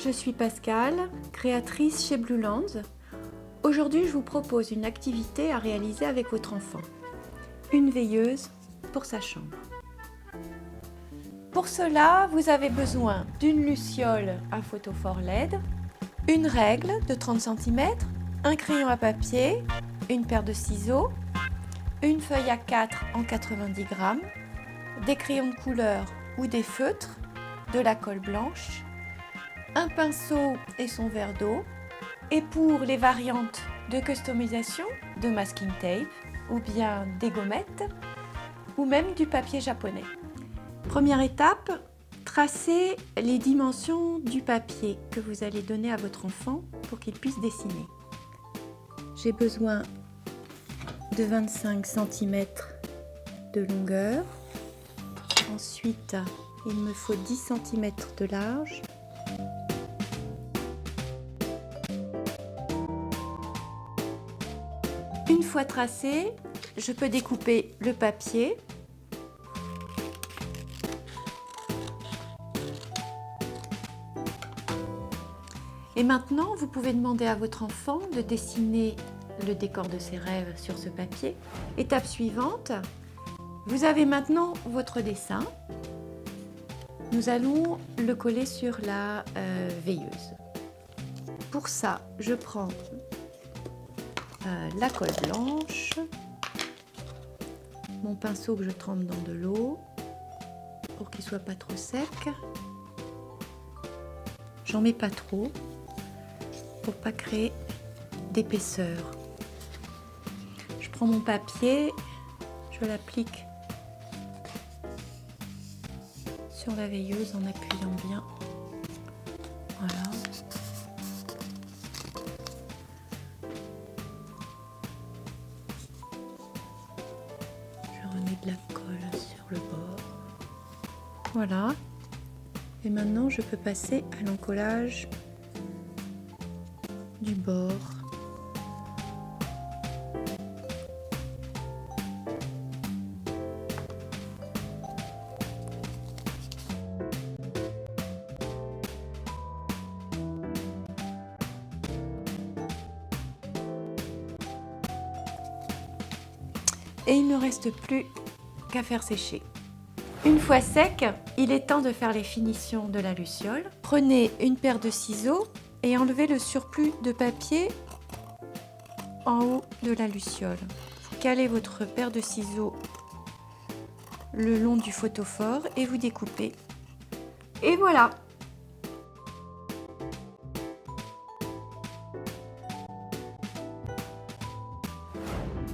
je suis Pascale, créatrice chez Bluelands. Aujourd'hui, je vous propose une activité à réaliser avec votre enfant. Une veilleuse pour sa chambre. Pour cela, vous avez besoin d'une luciole à photophore LED, une règle de 30 cm, un crayon à papier, une paire de ciseaux, une feuille A4 en 90 grammes, des crayons de couleur ou des feutres, de la colle blanche, un pinceau et son verre d'eau, et pour les variantes de customisation, de masking tape ou bien des gommettes ou même du papier japonais. Première étape, tracez les dimensions du papier que vous allez donner à votre enfant pour qu'il puisse dessiner. J'ai besoin de 25 cm de longueur. Ensuite, il me faut 10 cm de large. Une fois tracé, je peux découper le papier. Et maintenant, vous pouvez demander à votre enfant de dessiner le décor de ses rêves sur ce papier. Étape suivante, vous avez maintenant votre dessin. Nous allons le coller sur la veilleuse. Pour ça, je prends la colle blanche, mon pinceau que je trempe dans de l'eau pour qu'il ne soit pas trop sec. J'en mets pas trop pour pas créer d'épaisseur. Je prends mon papier, je l'applique sur la veilleuse en appuyant bien. Voilà. Je remets de la colle sur le bord. Voilà. Et maintenant, je peux passer à l'encollage du bord. Et il ne reste plus qu'à faire sécher. Une fois sec, il est temps de faire les finitions de la luciole. Prenez une paire de ciseaux et enlevez le surplus de papier en haut de la luciole. Vous calez votre paire de ciseaux le long du photophore et vous découpez. Et voilà!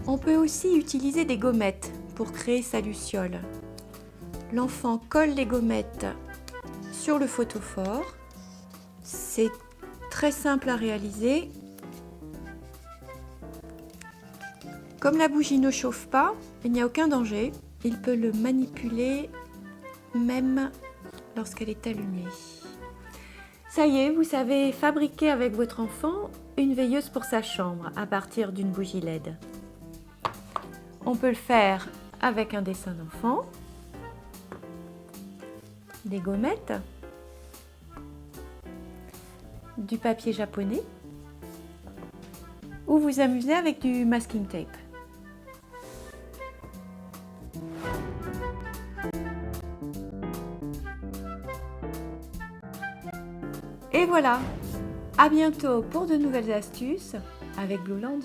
On peut aussi utiliser des gommettes pour créer sa luciole. L'enfant colle les gommettes sur le photophore. C'est très simple à réaliser. Comme la bougie ne chauffe pas, il n'y a aucun danger. Il peut le manipuler même lorsqu'elle est allumée. Ça y est, vous savez fabriquer avec votre enfant une veilleuse pour sa chambre à partir d'une bougie LED. On peut le faire avec un dessin d'enfant, des gommettes, du papier japonais ou vous amuser avec du masking tape. Et voilà, à bientôt pour de nouvelles astuces avec Bluelands.